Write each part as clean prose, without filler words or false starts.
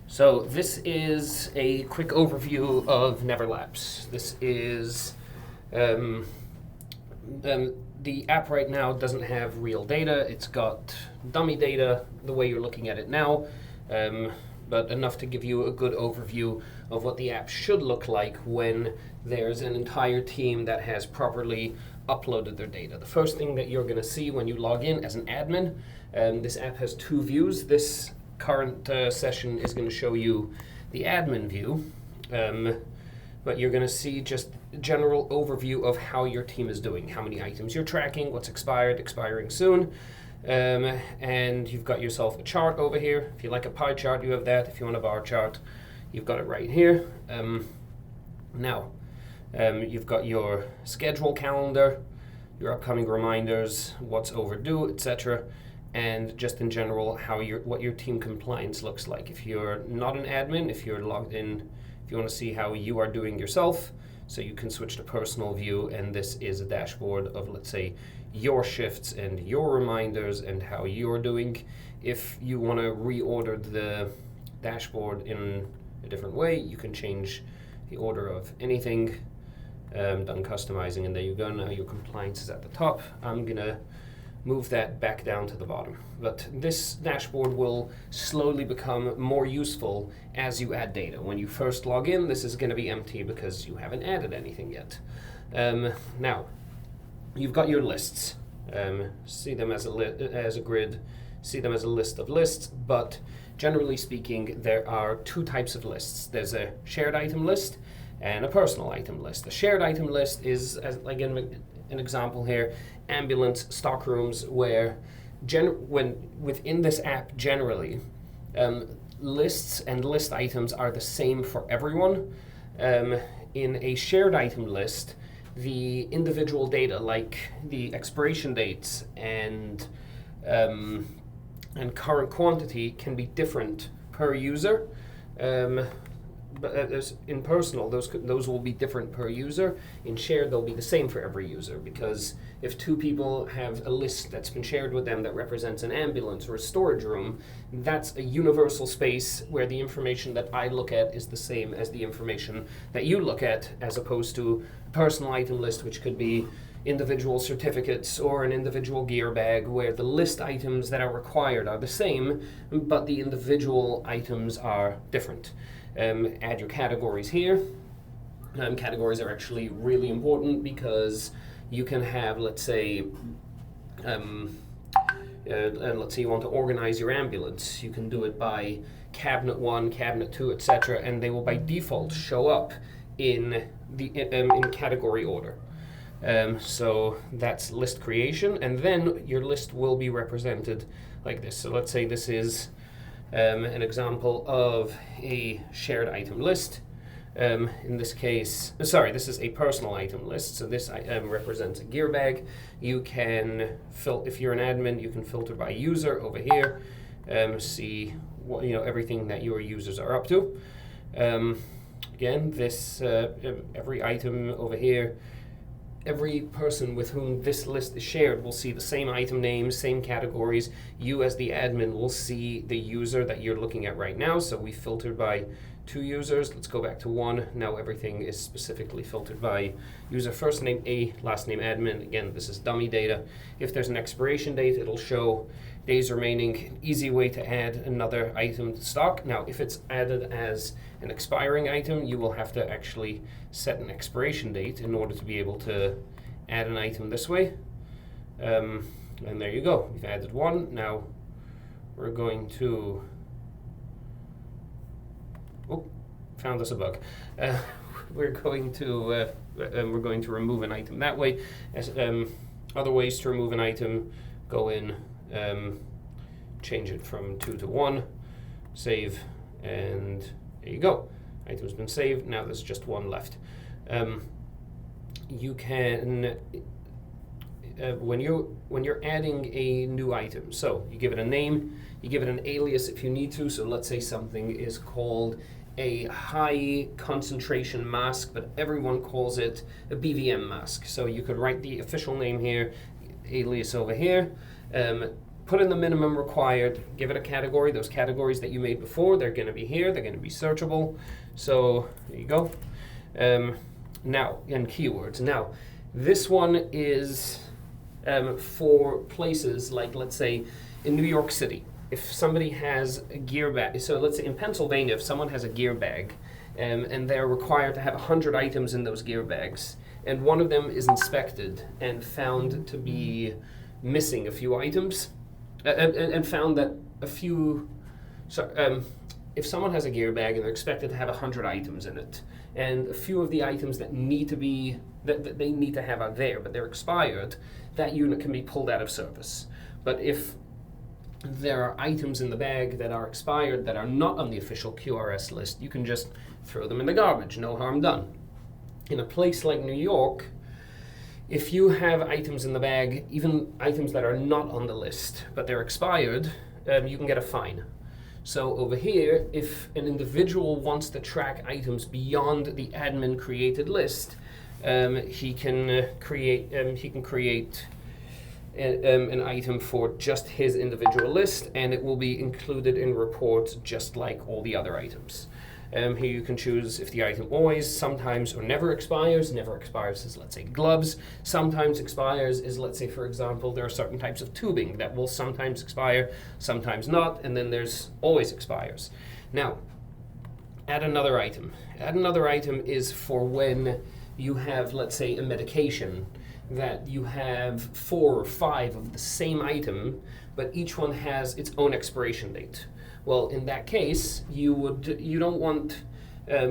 So this is a quick overview of Nevelapse. This is the app right now doesn't have real data. It's got dummy data the way you're looking at it now, but enough to give you a good overview of what the app should look like when there's an entire team that has properly uploaded their data. The first thing that you're going to see when you log in as an admin, this app has two views. This current session is going to show you the admin view, but you're going to see just a general overview of how your team is doing, how many items you're tracking, what's expired, expiring soon, and you've got yourself a chart over here. If you like a pie chart, you have that. If you want a bar chart, you've got it right here. Now, you've got your schedule calendar, your upcoming reminders, what's overdue, etc., and just in general what your team compliance looks like. If you're not an admin, if you're logged in, if you want to see how you are doing yourself, so you can switch to personal view, and this is a dashboard of, let's say, your shifts and your reminders and how you're doing. If you want to reorder the dashboard in a different way, you can change the order of anything. Done customizing, and there you go. Now your compliance is at the top. I'm gonna move that back down to the bottom. But this dashboard will slowly become more useful as you add data. When you first log in, this is going to be empty because you haven't added anything yet. Now, you've got your lists. See them as a grid, see them as a list of lists, but generally speaking, there are two types of lists. There's a shared item list and a personal item list. The shared item list is, as again, an example here, ambulance stock rooms, where within this app generally, lists and list items are the same for everyone. In a shared item list, the individual data, like the expiration dates and current quantity, can be different per user. But in personal, those will be different per user. In shared, they'll be the same for every user, because if two people have a list that's been shared with them that represents an ambulance or a storage room, that's a universal space where the information that I look at is the same as the information that you look at, as opposed to a personal item list, which could be individual certificates or an individual gear bag, where the list items that are required are the same, but the individual items are different. Add your categories here. Categories are actually really important because you can have, let's say, let's say you want to organize your ambulance. You can do it by cabinet 1, cabinet 2, etc., and they will by default show up in the in category order. So that's list creation, and then your list will be represented like this. So let's say this is an example of a shared item list. In this case, this is a personal item list. So this represents a gear bag. You can if you're an admin, you can filter by user over here. See what everything that your users are up to. Again, this every item over here. Every person with whom this list is shared will see the same item names, same categories. You as the admin will see the user that you're looking at right now. So we filtered by 2 users. Let's go back to 1. Now everything is specifically filtered by user first name A, last name admin. Again, this is dummy data. If there's an expiration date, it'll show days remaining. An easy way to add another item to stock. Now, if it's added as an expiring item, you will have to actually set an expiration date in order to be able to add an item this way. And there you go. We've added 1. Now we're going to found us a bug. We're going to remove an item that way. As other ways to remove an item, go in, change it from 2 to 1, save, and there you go. Item's been saved. Now there's just 1 left. You can when you're adding a new item, so you give it a name, you give it an alias if you need to. So let's say something is called a high concentration mask, but everyone calls it a BVM mask. So you could write the official name here, alias over here. put in the minimum required, give it a category. Those categories that you made before, they're going to be here, they're going to be searchable. So there you go. Now, and keywords. Now, this one is for places like, let's say, in New York City. If somebody has a gear bag, so let's say in Pennsylvania, if someone has a gear bag, and they're required to have 100 items in those gear bags, and one of them is inspected and found to be missing a few items, and found that a few, if someone has a gear bag and they're expected to have 100 items in it, and a few of the items that need to be, that they need to have are there, but they're expired, that unit can be pulled out of service. But if there are items in the bag that are expired that are not on the official QRS list, you can just throw them in the garbage, no harm done. In a place like New York, if you have items in the bag, even items that are not on the list, but they're expired, you can get a fine. So over here, if an individual wants to track items beyond the admin created list, he can create an item for just his individual list, and it will be included in reports just like all the other items. Here you can choose if the item always, sometimes, or never expires. Never expires is, let's say, gloves. Sometimes expires is, let's say, for example, there are certain types of tubing that will sometimes expire, sometimes not, and then there's always expires. Now, add another item. Add another item is for when you have, let's say, a medication that you have 4 or 5 of the same item, but each one has its own expiration date. Well, in that case, you don't want, as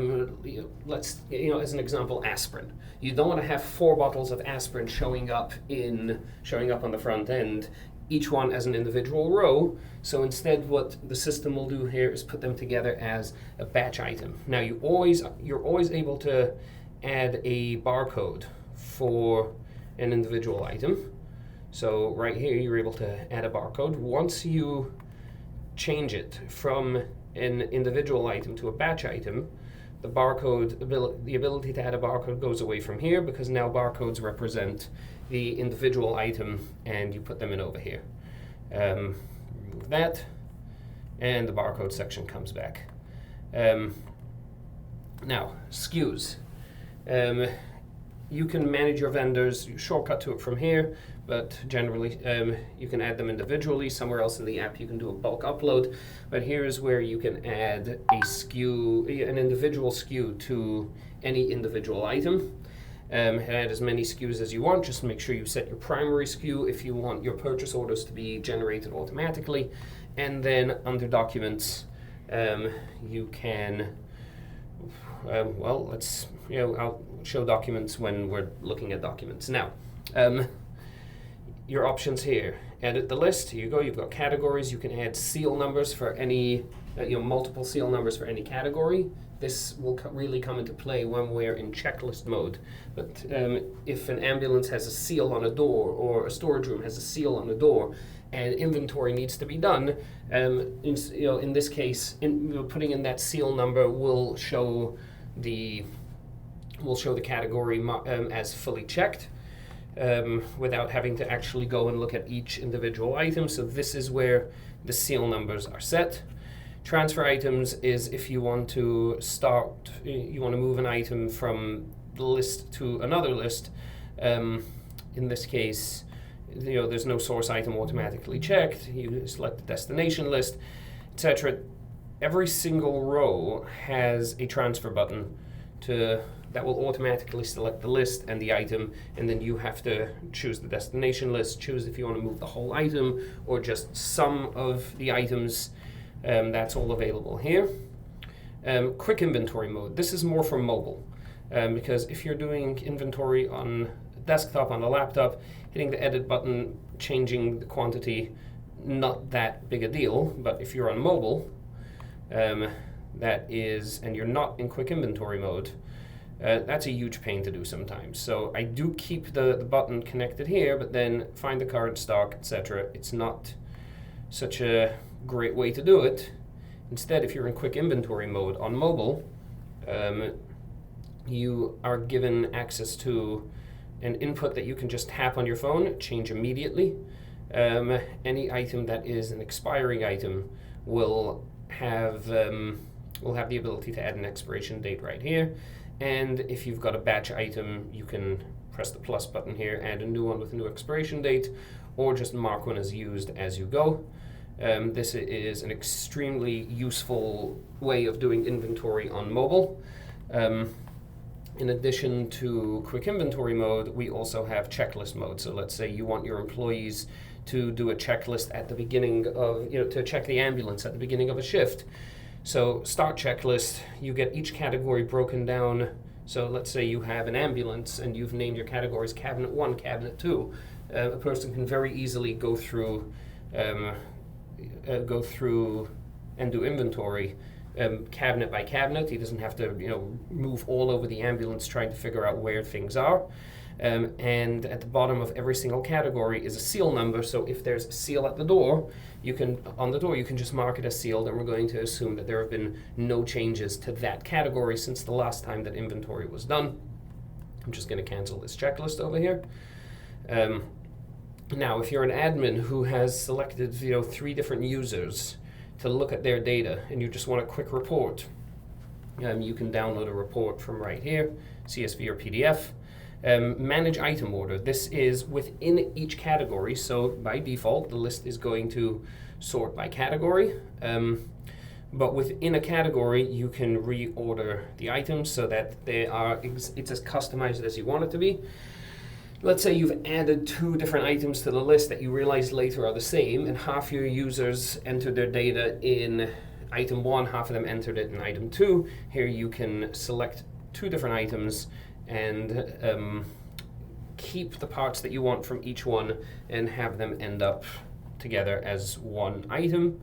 an example, aspirin. You don't want to have 4 bottles of aspirin showing up on the front end, each one as an individual row. So instead, what the system will do here is put them together as a batch item. Now, you're always able to add a barcode for an individual item. So right here, you're able to add a barcode. Once you change it from an individual item to a batch item, the ability to add a barcode goes away from here, because now barcodes represent the individual item, and you put them in over here. Remove that, and the barcode section comes back. Now, SKUs. You can manage your vendors, you shortcut to it from here, but generally you can add them individually. Somewhere else in the app you can do a bulk upload, but here is where you can add a SKU, an individual SKU to any individual item. Add as many SKUs as you want. Just make sure you set your primary SKU if you want your purchase orders to be generated automatically. And then under documents, you can, I'll show documents when we're looking at documents. Now, your options here. Edit the list. Here you go. You've got categories. You can add seal numbers for any, multiple seal numbers for any category. This will really come into play when we're in checklist mode. But if an ambulance has a seal on a door, or a storage room has a seal on a door, and inventory needs to be done, in this case, putting in that seal number will show the category as fully checked, without having to actually go and look at each individual item. So this is where the seal numbers are set. Transfer items is if you want to move an item from the list to another list. In this case, there's no source item automatically checked. You select the destination list, etc. Every single row has a transfer button that will automatically select the list and the item, and then you have to choose the destination list, choose if you want to move the whole item or just some of the items. That's all available here. Quick inventory mode. This is more for mobile, because if you're doing inventory on desktop, on a laptop, hitting the edit button, changing the quantity, not that big a deal. But if you're on mobile, and you're not in quick inventory mode, that's a huge pain to do sometimes. So I do keep the button connected here, but then find the current stock, etc. It's not such a great way to do it. Instead, if you're in quick inventory mode on mobile, you are given access to an input that you can just tap on your phone, change immediately. Any item that is an expiring item will have the ability to add an expiration date right here. And if you've got a batch item, you can press the plus button here, add a new one with a new expiration date, or just mark one as used as you go. This is an extremely useful way of doing inventory on mobile. In addition to quick inventory mode, we also have checklist mode. So let's say you want your employees to do a checklist at the beginning of, to check the ambulance at the beginning of a shift. So start checklist, you get each category broken down. So let's say you have an ambulance and you've named your categories cabinet 1, cabinet 2. A person can very easily go through and do inventory cabinet by cabinet. He doesn't have to move all over the ambulance trying to figure out where things are. And at the bottom of every single category is a seal number. So if there's a seal at the door, you can just mark it as sealed, and we're going to assume that there have been no changes to that category since the last time that inventory was done. I'm just going to cancel this checklist over here. Now, if you're an admin who has selected 3 different users to look at their data, and you just want a quick report, you can download a report from right here, CSV or PDF. Manage item order. This is within each category, so by default the list is going to sort by category. But within a category, you can reorder the items so that it's as customized as you want it to be. Let's say you've added 2 different items to the list that you realize later are the same, and half your users entered their data in item 1, half of them entered it in item 2. Here you can select 2 different items and keep the parts that you want from each one and have them end up together as one item.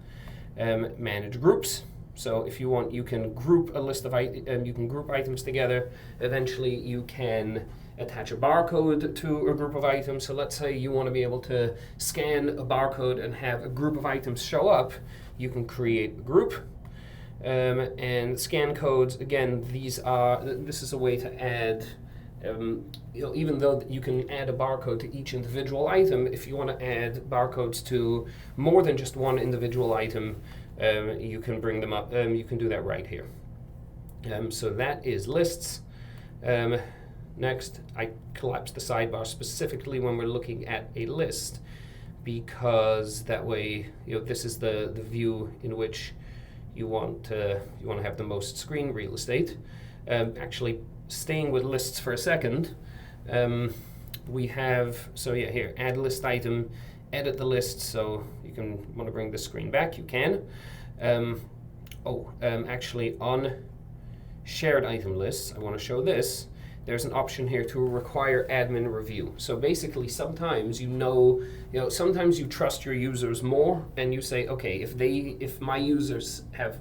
Manage groups. So if you want, you can group a list of you can group items together. Eventually, you can attach a barcode to a group of items. So let's say you want to be able to scan a barcode and have a group of items show up. You can create a group. And scan codes, again, this is a way to add, even though you can add a barcode to each individual item, if you want to add barcodes to more than just one individual item, you can bring them up, you can do that right here. So that is lists. Next, I collapsed the sidebar specifically when we're looking at a list, because that way, this is the view in which you want to have the most screen real estate. Actually, staying with lists for a second, we have, here, add list item, edit the list. So you want to bring the screen back, you can. Actually, on shared item lists, I want to show this. There's an option here to require admin review. So basically, sometimes sometimes you trust your users more, and you say, okay, if my users have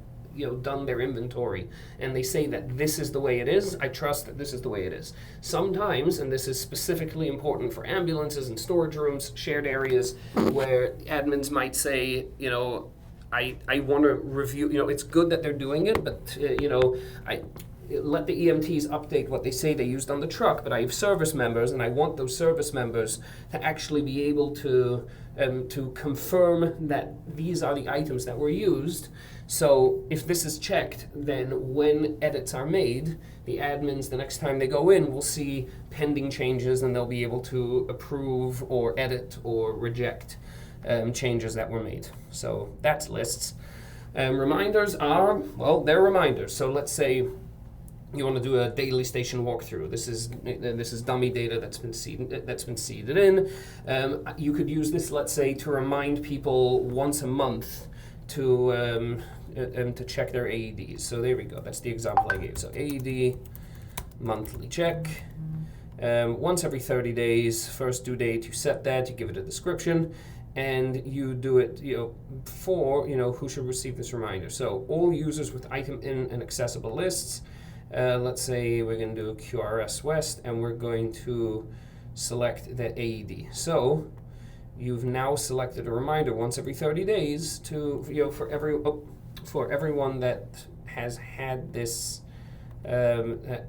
done their inventory and they say that this is the way it is, I trust that this is the way it is. Sometimes, and this is specifically important for ambulances and storage rooms, shared areas, where admins might say, I want to review, it's good that they're doing it, but let the EMTs update what they say they used on the truck, but I have service members, and I want those service members to actually be able to confirm that these are the items that were used. So if this is checked, then when edits are made, the admins, the next time they go in, will see pending changes, and they'll be able to approve or edit or reject changes that were made. So that's lists. Reminders are, they're reminders. So let's say you want to do a daily station walkthrough. This is dummy data that's been seeded in. You could use this, let's say, to remind people once a month to check their AEDs. So there we go. That's the example I gave. So AED monthly check. Once every 30 days, first due date, you set that, you give it a description, and you do it for who should receive this reminder. So all users with item in and accessible lists. Let's say we're going to do QRS West, and we're going to select the AED. So you've now selected a reminder once every 30 days to for everyone that has had this. Let's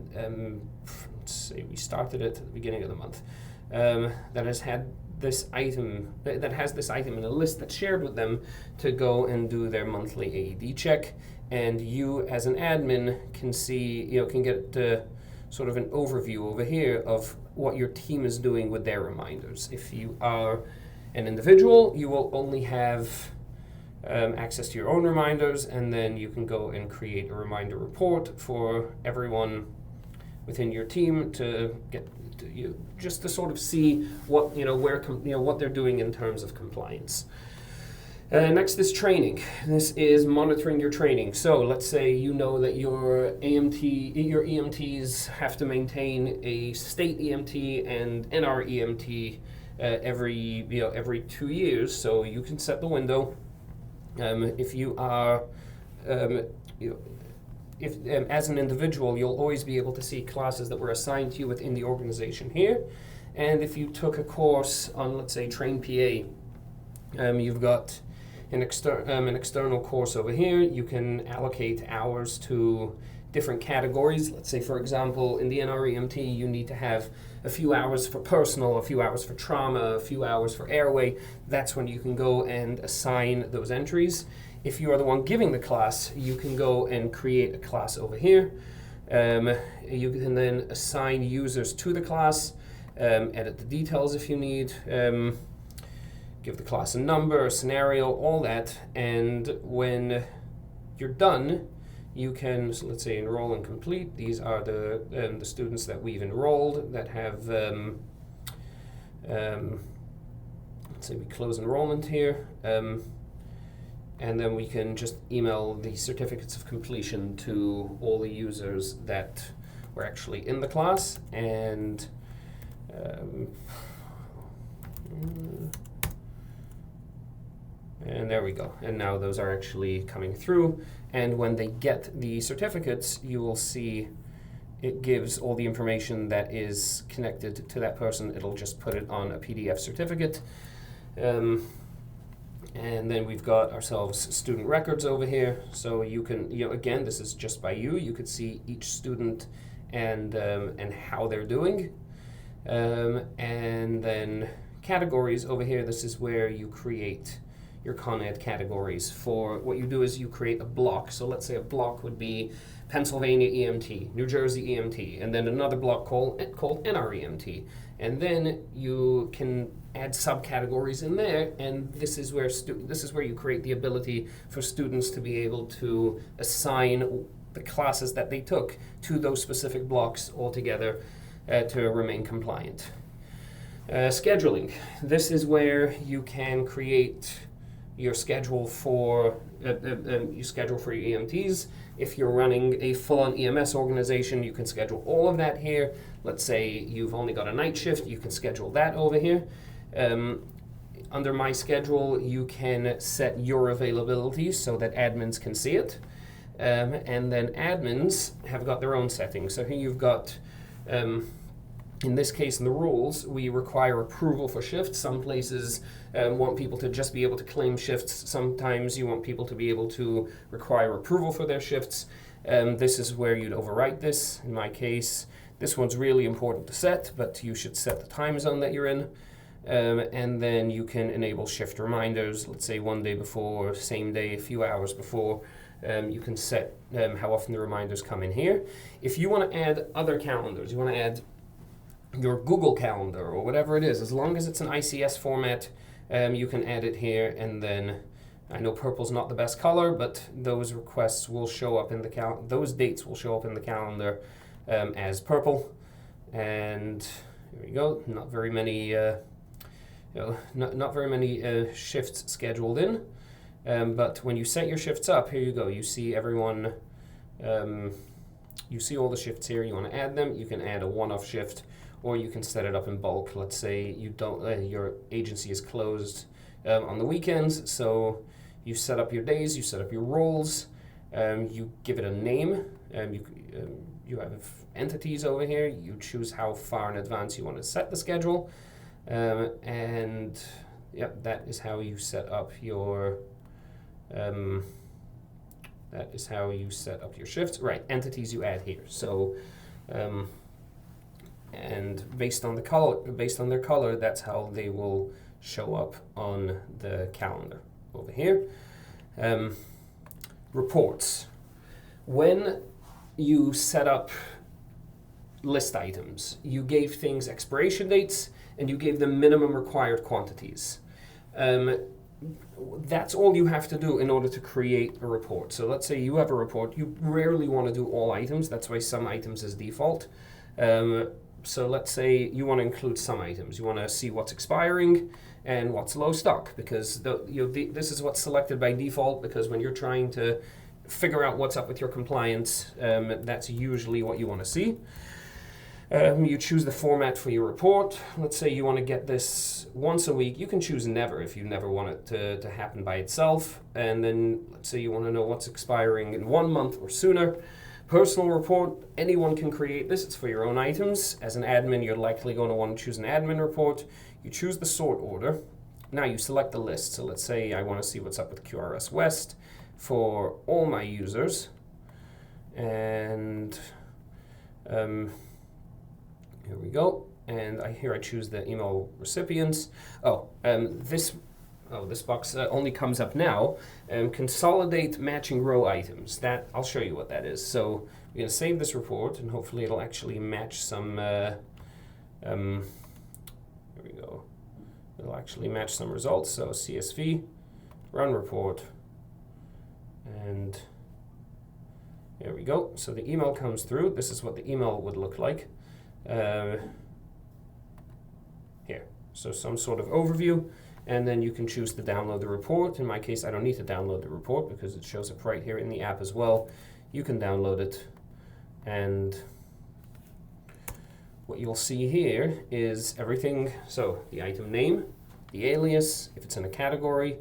say we started it at the beginning of the month. That has had this item, that has this item in a list that's shared with them, to go and do their monthly AED check. And you, as an admin, can see, can get sort of an overview over here of what your team is doing with their reminders. If you are an individual, you will only have access to your own reminders, and then you can go and create a reminder report for everyone within your team to get just to sort of see what what they're doing in terms of compliance. Next is training. This is monitoring your training. So let's say you know that your EMTs have to maintain a state EMT and NR EMT every 2 years. So you can set the window. If you are, as an individual, you'll always be able to see classes that were assigned to you within the organization here. And if you took a course on, let's say, Train PA, you've got an external course over here. You can allocate hours to different categories. Let's say, for example, in the NREMT, you need to have a few hours for personal, a few hours for trauma, a few hours for airway. That's when you can go and assign those entries. If you are the one giving the class, you can go and create a class over here. You can then assign users to the class, edit the details if you need, give the class a number, a scenario, all that. And when you're done, you can, so let's say, enroll and complete. These are the students that we've enrolled that have, let's say we close enrollment here. And then we can just email the certificates of completion to all the users that were actually in the class. And there we go. And now those are actually coming through. And when they get the certificates, you will see it gives all the information that is connected to that person. It'll just put it on a PDF certificate. And then we've got ourselves student records over here. So you can, again, this is just by you. You could see each student and how they're doing. And then categories over here. This is where you create your Con Ed categories. For what you do is you create a block. So let's say a block would be Pennsylvania EMT, New Jersey EMT, and then another block called NREMT. And then you can add subcategories in there, and this is where you create the ability for students to be able to assign the classes that they took to those specific blocks altogether to remain compliant. Scheduling. This is where you can create your schedule for your EMTs. If you're running a full-on EMS organization, you can schedule all of that here. Let's say you've only got a night shift, you can schedule that over here. Under My Schedule, you can set your availability so that admins can see it. And then admins have got their own settings. So here you've got, in this case, in the rules, we require approval for shifts. Some places want people to just be able to claim shifts. Sometimes you want people to be able to require approval for their shifts. This is where you'd overwrite this. In my case, this one's really important to set, but you should set the time zone that you're in. And then you can enable shift reminders, let's say one day before, same day, a few hours before. You can set how often the reminders come in here. If you want to add other calendars, you want to add your Google Calendar or whatever it is, as long as it's an ICS format, you can add it here. And then I know purple's not the best color, but those requests will show up in the those dates will show up in the calendar as purple. And here we go. Not very many not very many shifts scheduled in, but when you set your shifts up, here you go. You see everyone. You see all the shifts here. You want to add them. You can add a one-off shift, or you can set it up in bulk. Let's say you don't. Your agency is closed on the weekends, so you set up your days. You set up your roles. You give it a name. You have entities over here. You choose how far in advance you want to set the schedule. And yep, that is how you set up your shifts. Right, entities you add here. So and based on their color, that's how they will show up on the calendar over here. Reports. When you set up list items, you gave things expiration dates and you gave them minimum required quantities. That's all you have to do in order to create a report. So let's say you have a report. You rarely want to do all items. That's why some items is default. So let's say you want to include some items. You want to see what's expiring and what's low stock, because this is what's selected by default, because when you're trying to figure out what's up with your compliance, that's usually what you want to see. You choose the format for your report. Let's say you want to get this once a week. You can choose never if you never want it to happen by itself. And then let's say you want to know what's expiring in 1 month or sooner. Personal report, anyone can create this. It's for your own items. As an admin, you're likely going to want to choose an admin report. You choose the sort order. Now you select the list. So let's say I want to see what's up with QRS West for all my users. And here we go. And here I choose the email recipients. This box only comes up now. Consolidate matching row items. That I'll show you what that is. So we're going to save this report, and hopefully it'll actually match some. Here we go. It'll actually match some results. So CSV, run report, and there we go. So the email comes through. This is what the email would look like. Here, so some sort of overview, and then you can choose to download the report. In my case, I don't need to download the report because it shows up right here in the app as well. You can download it, and what you'll see here is everything. So the item name, the alias, if it's in a category,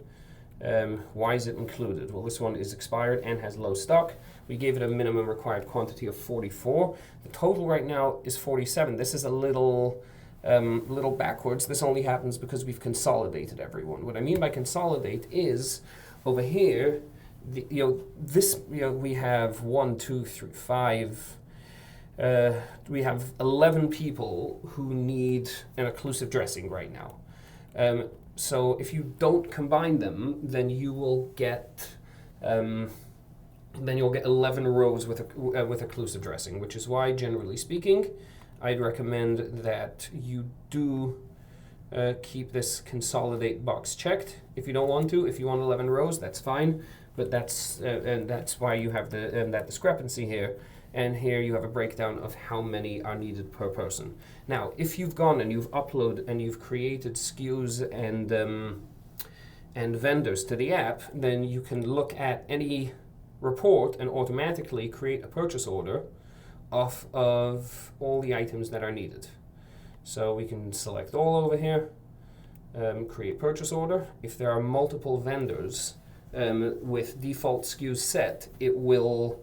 why is it included? Well, this one is expired and has low stock. We gave it a minimum required quantity of 44. The total right now is 47. This is a little backwards. This only happens because we've consolidated everyone. What I mean by consolidate is over here, we have 1, 2, 3, 5. We have 11 people who need an occlusive dressing right now. So if you don't combine them, then you will get 11 rows with occlusive dressing, which is why, generally speaking, I'd recommend that you do keep this consolidate box checked. If you don't want to, if you want 11 rows, that's fine, but that's why you have that discrepancy here. And here you have a breakdown of how many are needed per person. Now, if you've gone and you've uploaded and you've created SKUs and vendors to the app, then you can look at any report and automatically create a purchase order off of all the items that are needed. So we can select all over here, create purchase order. If there are multiple vendors with default SKUs set, it will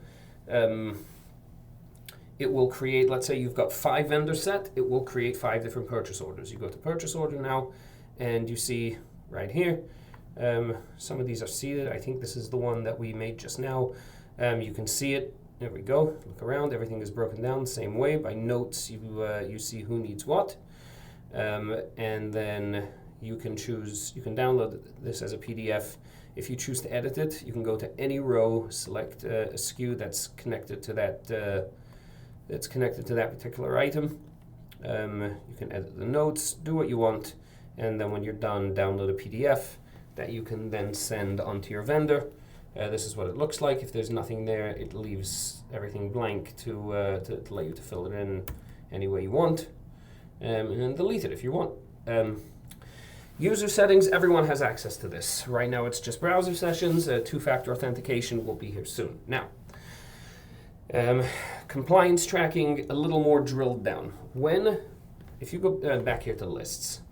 create, let's say you've got 5 vendors set, it will create 5 different purchase orders. You go to purchase order now, and you see right here, some of these are seated. I think this is the one that we made just now. You can see it. There we go. Look around. Everything is broken down the same way. By notes, you see who needs what. And then you can download this as a PDF. If you choose to edit it, you can go to any row, select a SKU that's connected to that particular item. You can edit the notes, do what you want, and then when you're done, download a PDF that you can then send onto your vendor. This is what it looks like. If there's nothing there, it leaves everything blank to let you to fill it in any way you want, and then delete it if you want. User settings, everyone has access to this. Right now it's just browser sessions. 2-factor authentication will be here soon. Now, compliance tracking, a little more drilled down. If you go back here to lists,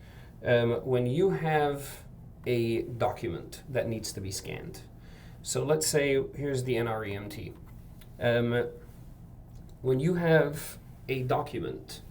when you have a document that needs to be scanned, so let's say here's the NREMT. When you have a document,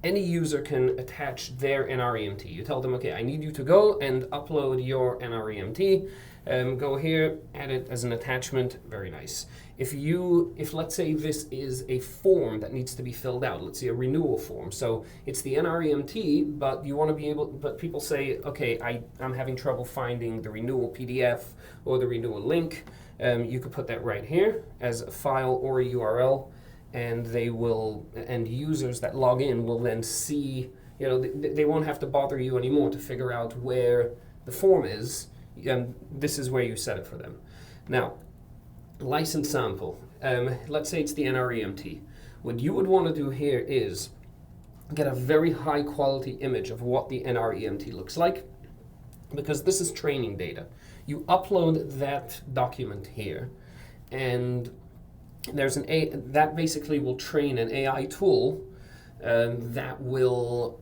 any user can attach their NREMT. You tell them, okay, I need you to go and upload your NREMT, Go here, add it as an attachment, very nice. If let's say this is a form that needs to be filled out, let's say a renewal form. So it's the NREMT, but you want to be able, but people say, okay, I'm having trouble finding the renewal PDF or the renewal link. You could put that right here as a file or a URL, and and users that log in will then see, they won't have to bother you anymore to figure out where the form is. This is where you set it for them. Now, license sample. Let's say it's the NREMT. What you would want to do here is get a very high quality image of what the NREMT looks like, because this is training data. You upload that document here, and there's that basically will train an AI tool that will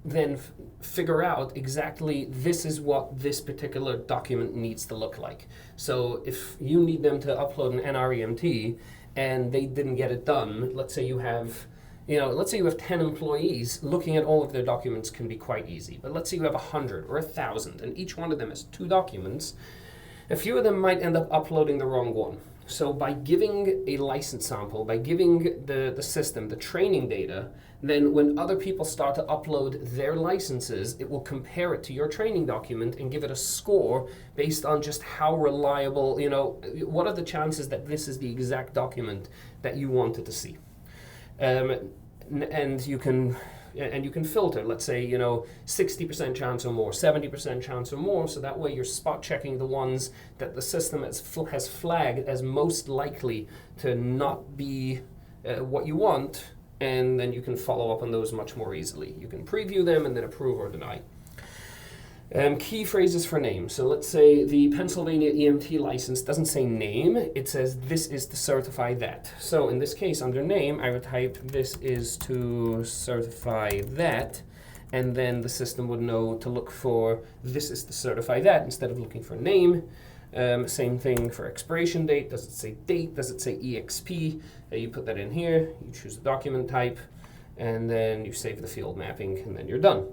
then figure out exactly this is what this particular document needs to look like. So if you need them to upload an NREMT and they didn't get it done, let's say you have 10 employees, looking at all of their documents can be quite easy. But let's say you have 100 or 1,000 and each one of them has 2 documents. A few of them might end up uploading the wrong one. So by giving a license sample, by giving the system the training data, then when other people start to upload their licenses, it will compare it to your training document and give it a score based on just how reliable, what are the chances that this is the exact document that you wanted to see. And you can filter, let's say, 60% chance or more, 70% chance or more, so that way you're spot checking the ones that the system has flagged as most likely to not be what you want, and then you can follow up on those much more easily. You can preview them and then approve or deny. Key phrases for name. So let's say the Pennsylvania EMT license doesn't say name, it says this is to certify that. So in this case, under name, I would type this is to certify that, and then the system would know to look for this is to certify that instead of looking for name. Same thing for expiration date. Does it say date? Does it say EXP? You put that in here, you choose the document type, and then you save the field mapping, and then you're done.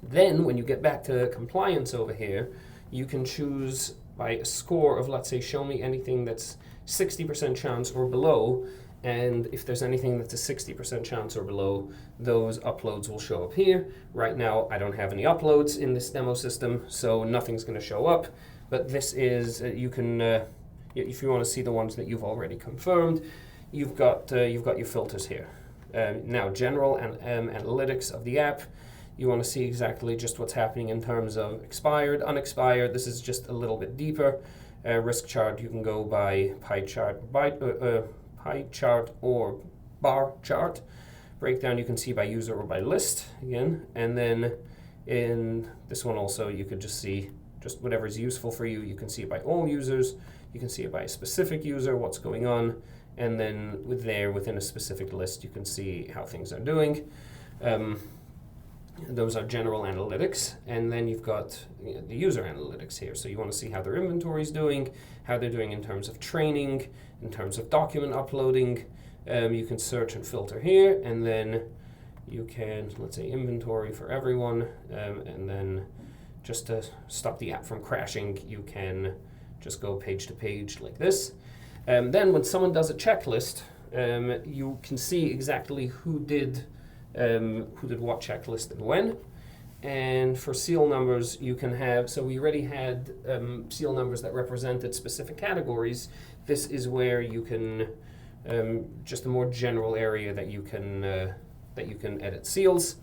Then when you get back to compliance over here, you can choose by a score of, let's say, show me anything that's 60% chance or below, and if there's anything that's a 60% chance or below, those uploads will show up here. Right now, I don't have any uploads in this demo system, so nothing's going to show up, but this is, you can, if you want to see the ones that you've already confirmed, you've got your filters here. Now, general and analytics of the app. You want to see exactly just what's happening in terms of expired, unexpired. This is just a little bit deeper. Risk chart, you can go by pie chart or bar chart. Breakdown, you can see by user or by list again. And then in this one also, you could just see just whatever is useful for you. You can see it by all users. You can see it by a specific user, what's going on. And then within a specific list, you can see how things are doing. Those are general analytics, and then you've got the user analytics here. So you want to see how their inventory is doing, how they're doing in terms of training, in terms of document uploading. You can search and filter here, and then you can, let's say, inventory for everyone, and then just to stop the app from crashing, you can just go page to page like this. Then when someone does a checklist, you can see exactly who did what checklist and when. And for seal numbers, you can have, so we already had seal numbers that represented specific categories. This is where you can, just a more general area that you can edit seals.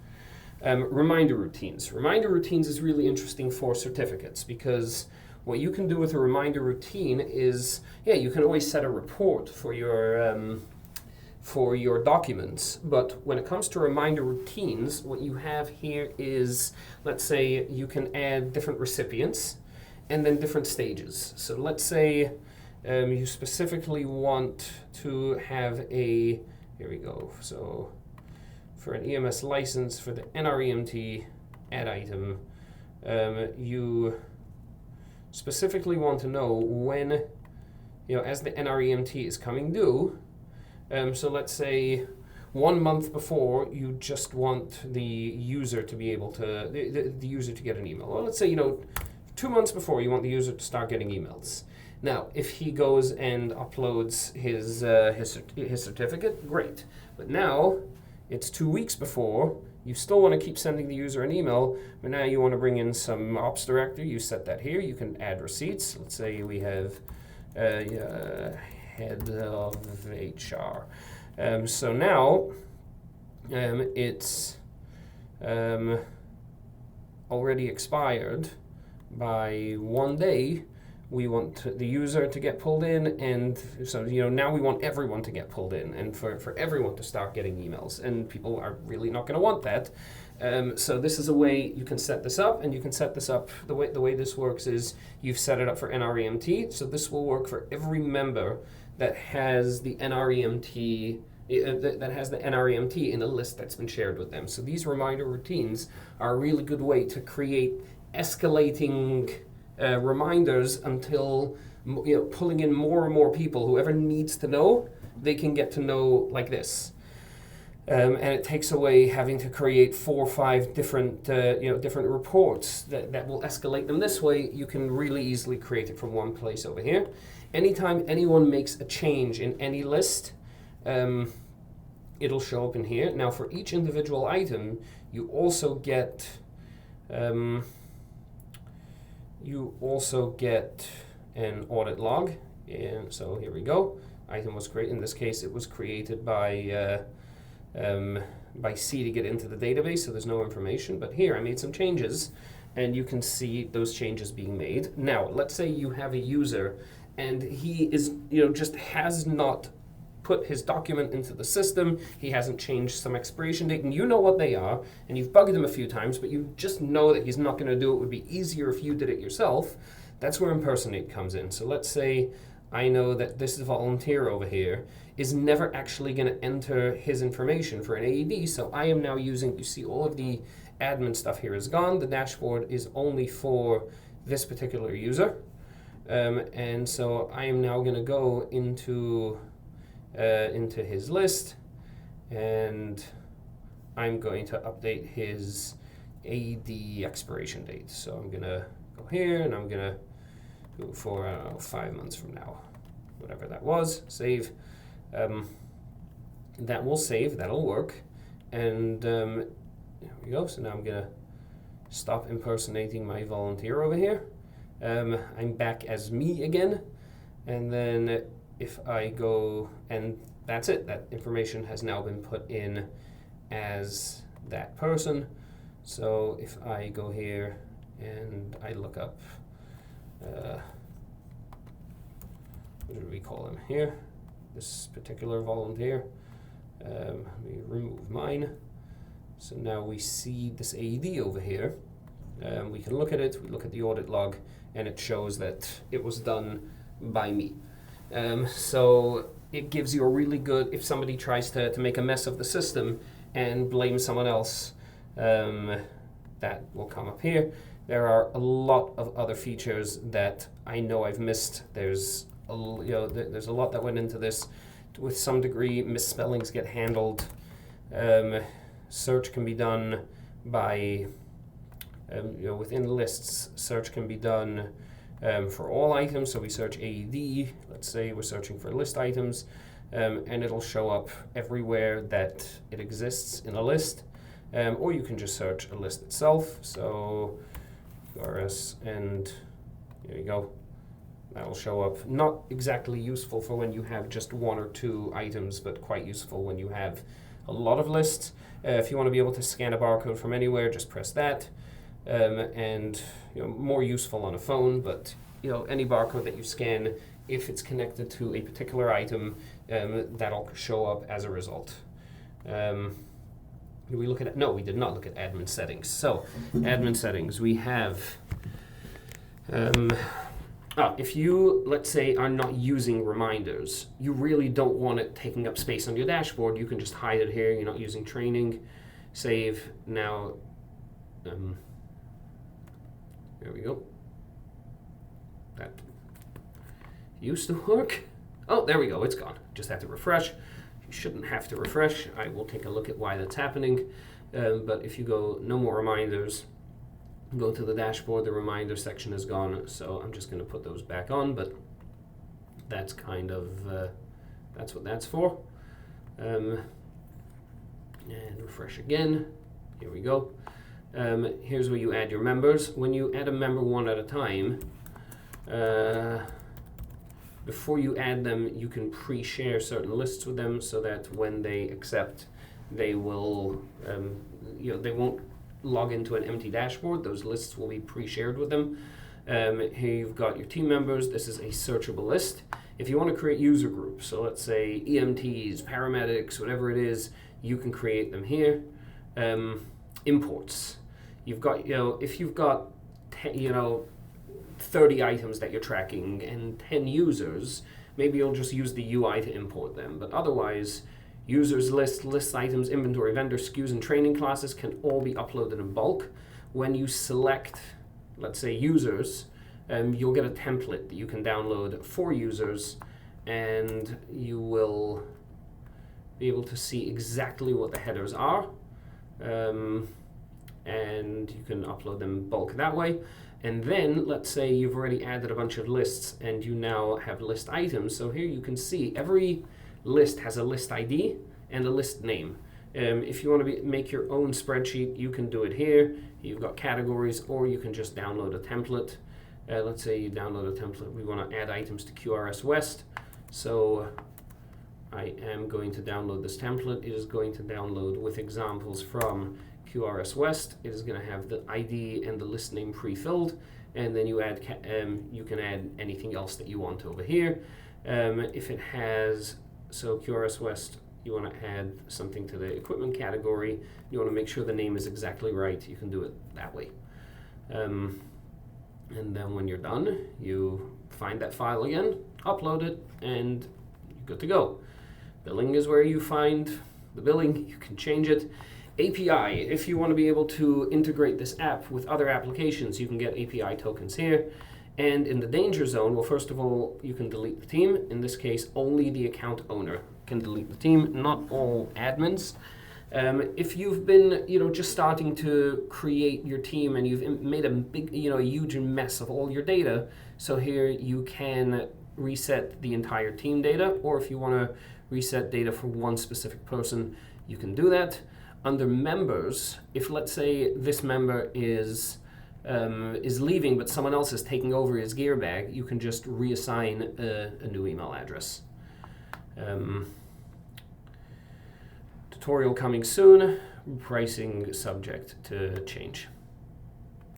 Reminder routines. Reminder routines is really interesting for certificates, because what you can do with a reminder routine is, you can always set a report for your documents, but when it comes to reminder routines, what you have here is, let's say you can add different recipients and then different stages. So let's say you specifically want to have here we go, so for an EMS license for the NREMT add item, you specifically want to know when, as the NREMT is coming due. So let's say 1 month before, you just want the user to be able to, the user to get an email. Well, let's say, 2 months before, you want the user to start getting emails. Now, if he goes and uploads his certificate, great. But now, it's 2 weeks before. You still want to keep sending the user an email, but now you want to bring in some ops director. You set that here. You can add receipts. Let's say we have head of HR. So now it's already expired by 1 day. We want the user to get pulled in, and so now we want everyone to get pulled in, and for everyone to start getting emails, and people are really not going to want that. So this is a way you can set this up, and you can set this up, the way this works is you've set it up for NREMT, so this will work for every member that has the NREMT in a list that's been shared with them. So these reminder routines are a really good way to create escalating reminders until pulling in more and more people. Whoever needs to know, they can get to know like this. And it takes away having to create 4 or 5 different different reports that will escalate them. This way, you can really easily create it from one place over here. Anytime anyone makes a change in any list, it'll show up in here. Now, for each individual item, you also get an audit log. And so here we go. Item was created. In this case, it was created by C to get into the database, so there's no information. But here, I made some changes, and you can see those changes being made. Now, let's say you have a user, and he is, just has not put his document into the system. He hasn't changed some expiration date, and you know what they are, and you've bugged him a few times, but you just know that he's not going to do it. It would be easier if you did it yourself. That's where impersonate comes in. So let's say I know that this volunteer over here is never actually going to enter his information for an AED, so I am now using, you see all of the admin stuff here is gone. The dashboard is only for this particular user. And so I am now going to go into his list, and I'm going to update his AED expiration date. So I'm going to go here, and I'm going to go for 5 months from now, whatever that was, save. That will save, that'll work. And there we go. So now I'm going to stop impersonating my volunteer over here. I'm back as me again, and then if I go, and that's it, that information has now been put in as that person. So if I go here and I look up, what do we call him here? This particular volunteer. Let me remove mine. So now we see this AED over here. We can look at it, we look at the audit log, and it shows that it was done by me. So it gives you a really good, if somebody tries to make a mess of the system and blame someone else, that will come up here. There are a lot of other features that I know I've missed. There's a lot that went into this. With some degree, misspellings get handled. Search can be done by, within lists, search can be done for all items. So we search AED, let's say we're searching for list items, and it'll show up everywhere that it exists in a list. Or you can just search a list itself. So RS, and there you go. That'll show up. Not exactly useful for when you have just 1 or 2 items, but quite useful when you have a lot of lists. If you want to be able to scan a barcode from anywhere, just press that. And more useful on a phone, but any barcode that you scan, if it's connected to a particular item, that'll show up as a result. Did we look at it? No, we did not look at admin settings. So, admin settings, we have, if you, let's say, are not using reminders, you really don't want it taking up space on your dashboard, you can just hide it here. You're not using training, save. Now, there we go. That used to work. Oh, there we go, it's gone. Just have to refresh. You shouldn't have to refresh. I will take a look at why that's happening. But if you go no more reminders, Go to the dashboard, the reminder section is gone, so I'm just going to put those back on, but that's kind of, that's what that's for. And refresh again. Here we go. Here's where you add your members. When you add a member one at a time, before you add them, you can pre-share certain lists with them so that when they accept, they will, they won't log into an empty dashboard. Those lists will be pre-shared with them. Here you've got your team members. This is a searchable list. If you want to create user groups, so let's say EMTs, paramedics, whatever it is, you can create them here. Imports. You've got, if you've got, 30 items that you're tracking and 10 users, maybe you'll just use the UI to import them. But otherwise, users list items, inventory, vendor, SKUs, and training classes can all be uploaded in bulk. When you select, let's say, users, you'll get a template that you can download for users, and you will be able to see exactly what the headers are. And you can upload them bulk that way. And then, let's say you've already added a bunch of lists and you now have list items. So here you can see every list has a list ID and a list name. If you want to make your own spreadsheet, you can do it here. You've got categories, or you can just download a template. Let's say you download a template. We want to add items to QRS West. So I am going to download this template. It is going to download with examples from QRS West. It is going to have the ID and the list name pre-filled, and then you add you can add anything else that you want over here. If it has, so QRS West, you want to add something to the equipment category, you want to make sure the name is exactly right, you can do it that way. And then when you're done, you find that file again, upload it, and you're good to go. Billing is where you find the billing. You can change it. API, if you want to be able to integrate this app with other applications, you can get API tokens here. And in the danger zone, well, first of all, you can delete the team. In this case, only the account owner can delete the team, not all admins. If you've been, just starting to create your team and you've made a big, a huge mess of all your data, so here you can reset the entire team data, or if you want to reset data for one specific person, you can do that. Under members, if let's say this member is leaving but someone else is taking over his gear bag, you can just reassign a new email address. Tutorial coming soon, pricing subject to change.